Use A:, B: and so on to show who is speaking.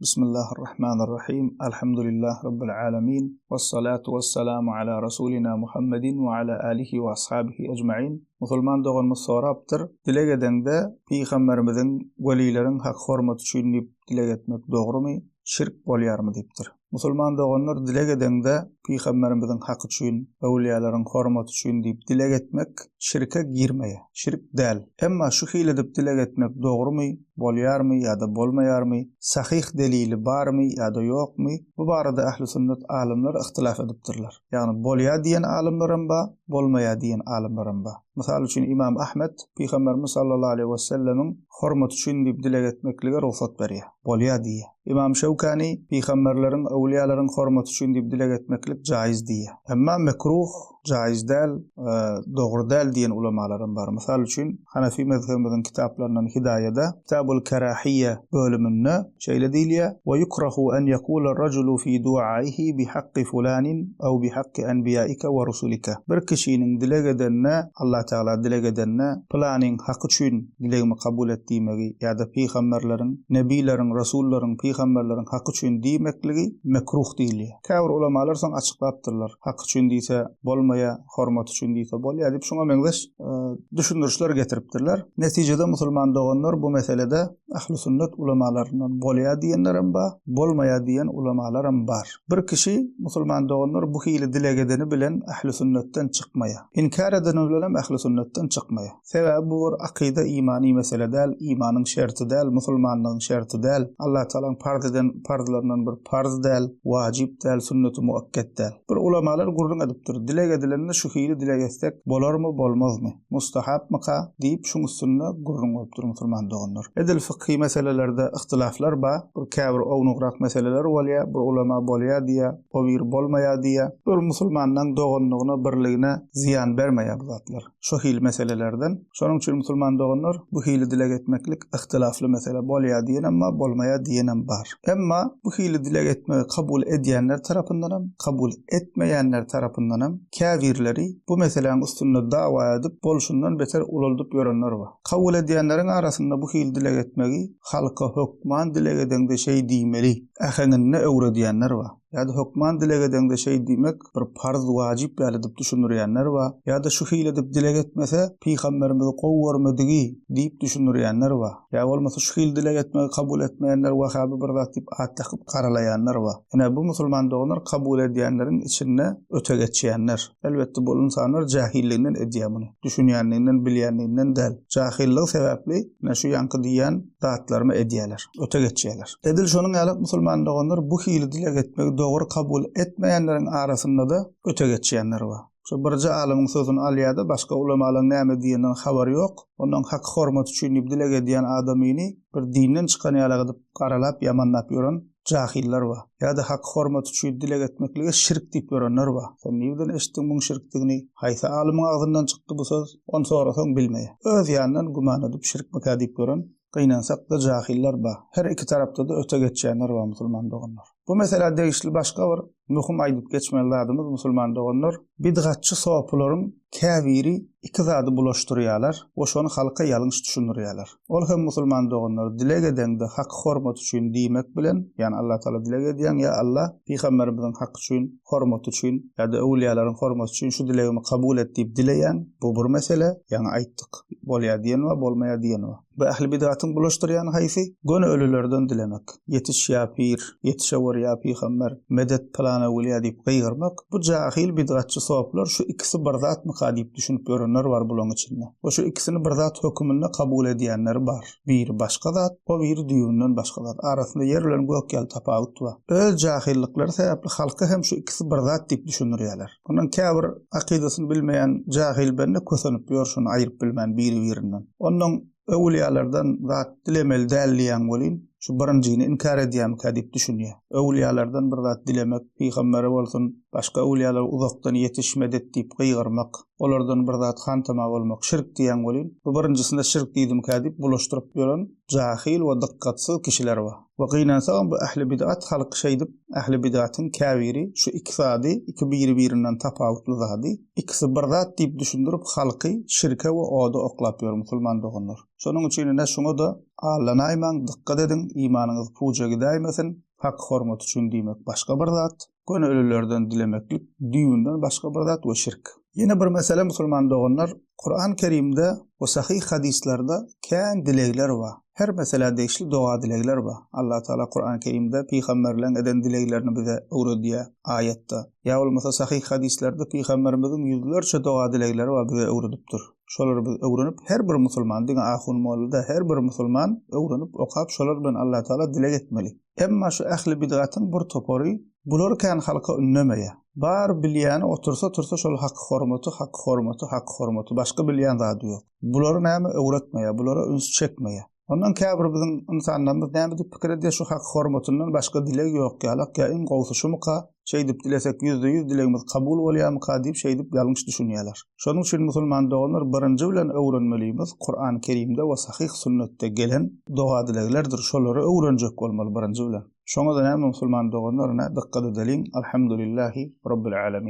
A: Bismillahirrahmanirrahim. Elhamdülillahi Rabbil alamin. Vessalatu vesselamu ala Rasulina Muhammedin ve ala alihi ve ashabihi ecmaîn. Musulman doganymyz sorapdyr. Dilegedende Peygamberimiziň welilerin hak hormaty üçin dileg etmek dogrymy, şirk bolýarmy diýipdir. Musulman doganlar dilegedende Peygamberimiziň haky üçin, awliyalaryň hormaty üçin diýip dileg etmek şirke girmeýär. Şirk däl. Emma şu hile edip dileg etmek dogrymy, bolýarmy ýa-da bolmaýarmy, sahih delili barmy ýa-da ýokmy? Bu barada ähli sünnet alimler ihtilaf edipdirler. Ýagny bolýar diýen alimlaryň ba, bolmaýar diýen alimlaryň ba. Mysal üçin Imam Ahmed Peygamberimiz sallallahu aleyhi ve sellemiň hormaty üçin diýip dileg etmeklige ruhsat berýär. Bolýar diýär. İmam Şevkani Peygamberleriň, awliyalaryň hormaty üçin diýip dileg etmeklik jaiz diýär. Emma mekruh, jaiz däl, dogry däl diýen ulamalarym bar. Mysal üçin Hanefi mezhebiň kitaplaryndan Hidayada Kitabul Karahiyye bölüminde şeýle diýilýär: "Ve yukrahu an yaqula ar-rajulu fi du'aihi bi haqqi fulanin aw bi haqqi anbiya'ika we rusulika." Bir kişiniň dileg edenne, Allah Teala dileg edenne planyň haky üçin dilegimi kabul etdiğmegi ýa-da peýgamberleriň, nebilerin, rasullaryň, peýgamberleriň haky üçin diýmekligi mekruh diýilýär. Käbir ulamalar soň açyklapdyrlar. Haky üçin diýse bolmaýa, hormat üçin diýse bolýar diýip şoňa meňzeş düşünürşler getiripdirler. Netijede musulman doganlar bu meselede ahli sünnet ulamalaryndan bolýar diýenlerim ba, bolmaýar diýen ulamalarym bar. Bir kişi musulman doganlar bu hili dileg edeni bilen ahli sünnetten çykmaýar. İnkar edeni bilen ahli sünnetten çykmaýar. Sebäbi bu bir akida imani mesele däl, imanyň şerti däl, musulmanlygyň şerti däl. Allah Taala farzlaryndan bir farz däl, wajib däl, sünnet-i muakked däl. Bir ulamalar gurrun edipdir. Dileg edilenini şu hili dileg etsek bolarmy, bolmazmy? Mustahapmy ka diýip şoň üstünde gurrun bolupdyr musulman doganlar. Edil fıkhi meselelerde ihtilaflar ba, bir käbir ownugrak meseleler bolýar, bir ulama bolýar diýär, o bir bolmaýar diýär. Bir musulmanyň doganlygyna, birligine ziyan bermeýär bu zatlar. Şu hil meselelerden. Şonuň üçin musulman doganlar bu hili dileg etmeklik ihtilafly mesele bolýar diýen emma bolmaýar diýenem bar. Emma bu hili dileg etmegi kabul edýänler tarapyndanam, kabul etmeýänler tarapyndanam käbirleri bu meseleň üstünde dawa edip bolşundan beter ulaldyp ýörenler bar. Kabul edýänleriň arasynda bu hili dileg etmegi halka hökman dileg edende şey diýmeli, ähengine öwre diýenler bar. ýa-da hökman dileg edende şey diýmek bir farz wajib bäli diýip düşünýänler bar. ýa-da şu hile edip dileg etmese peýgamberimiz gowwarmydigi diýip düşünýänler bar. ýa bolmasa şu hile dileg etmegi kabul etmeýänler Wahhabi bir zat diýip atlakyp garalaýanlar bar. Ene bu musulman doganlar kabul edýänleriň içinde öte geçýänler. Elbetde bu insanlar jahilliginden edýär bunu. Düşünýänliginden, bilýänliginden däl. Jahillik sebäpli şu ýanky diýen zatlarmy edýärler, öte geçýärler. Edil şonuň ýaly musulman doganlar bu hile dileg etmegi dogry kabul etmeýänleriň arasynda da öte geçýänler bar. Şu birji alimyň sözüni alýarda başga ulamalaryň näme diýenden habary ýok. Ondan hak hormat üçin dileg edýän adamyny bir dinden çykan ýaly edip garalap ýamanlap ýören jahiller bar. ýa-da hak hormat üçin dileg etmeklige şirk diýip görenler bar. Sen niýeden eşitdiň bu şirkdigini? Haýsy alimyň agzyndan çykdy bu söz? On sorasaň bilmeýär. Öz ýanyndan guman edip şirk meka diýip gören gynansak da jahiller bar. Her iki tarapda da öte geçýänler bar musulman doganlar. Bu mesele degişli başga bir muhim aýdyp geçmeli adamyz musulman doganlar bidgatçy sopularyň käbiri iki zady bulaşdyrýarlar, oşony halka ýalňyş düşündirýärler. Ol hem musulman doganlar dileg edende hak hormat üçin diýmek bilen, ýani Allah Taala dileg edýän ýa Allah peýgamberimiziň hak üçin, hormat üçin ýa-da awliyalaryň hormat üçin şu dilegimi kabul et diýip dileýän bu bir mesele, ýani aýtdyk. Bolýar diýen we bolmaýar diýen we. Bu ähli bidgatyň bulaşdyrýan haýsy gönü ölülerden dilemek. Yetiş ýa pir, yetişewer ýa peýgamber, medet plana weliýa diýip gygyrmak. Bu jahil bidgatçy soplar şu ikisi bir zat mı diýip düşünüp görenler bar bulan içinde. O şu ikisini bir zat hökmünde kabul edýänler bar. Bir başga zat, o bir düýünden başga zat. Arasynda ýerleriň gök ýaly tapawut bar. Öz jahillikleri sebäpli halka hem şu ikisi bir zat diýip düşünýärler. Ondan käbir akidasyny bilmeýän jahil bende kösenip ýör şunu aýryp bilmän biri-birinden. Ondan awliyalardan zat dilemeli däl diýen bolyn şu birinjini inkar edýän diýip düşünýär. Awliyalardan bir zat dilemek, peýgamberi bolsun, başga awliyalar uzakdan yetişmedet diýip gygyrmak, olardan bir zat hantama bolmak şirk diýen bolyn. Bu birinjisinde şirk diýdim diýip bulaşdyryp ýören jahil we dikkatsiz kişiler bar. Ve gynansa bu ahli bid'at halk şeýdip, ahli bid'atyň käbiri şu iki zady, iki biri-birinden tapawutly zady, ikisi bir zat diýip düşündirip halky şirke we oda oklap ýör musulman doganlar. Şonuň üçin şoňa da Allah'a iman dikkat edin, imanınız puja gidaymasın, hak hormat üçin diýmek başga bir zat, gönüllülerden dilemeklik, düýünden başga bir zat we şirk. Yine bir mesele musulman doganlar, Kur'an-ı Kerimde we sahih hadislerde kän dilekler var. Her mesele değişli doğa dilekler var. Allah Teala Kur'an-ı Kerimde peygamberlerin eden dileklerini bize öwrediýär ayetde. Ya olmasa sahih hadislerde peygamberimizin yüzlerce doğa dilekleri var bize öwredipdir. Şolary biz öwrenip her bir musulman diňe ahun molda her bir musulman öwrenip okap şolar bilen Allah Teala dilek etmeli. Emma şu ahli bid'atyň bir topary bular kan halka ünlemeýär. Bar bilýän otursa şol hak hormaty başga bilýän zat ýok. Bulary näme öwretmeýär, bulara üns çekmeýär. Ondan käbir biziň insanlarymyz näme diýip pikir edýär şu hak hormatyndan başga dilek ýok ýalak ýa iň gowsy şumuka şey diýip dilesek %100 dilegimiz kabul bolýarmyka diýip şey diýip ýalňyş düşünýärler. Şonuň üçin musulman doganlar birinji bilen öwrenmelimiz Kur'an-ı Kerimde we sahih sünnetde gelen doga dileklerdir. Şolary öwrenjek bolmaly birinji bilen. Şoňa da näme musulman doganlar dikkat edelim. Elhamdülillahi rabbil alamin.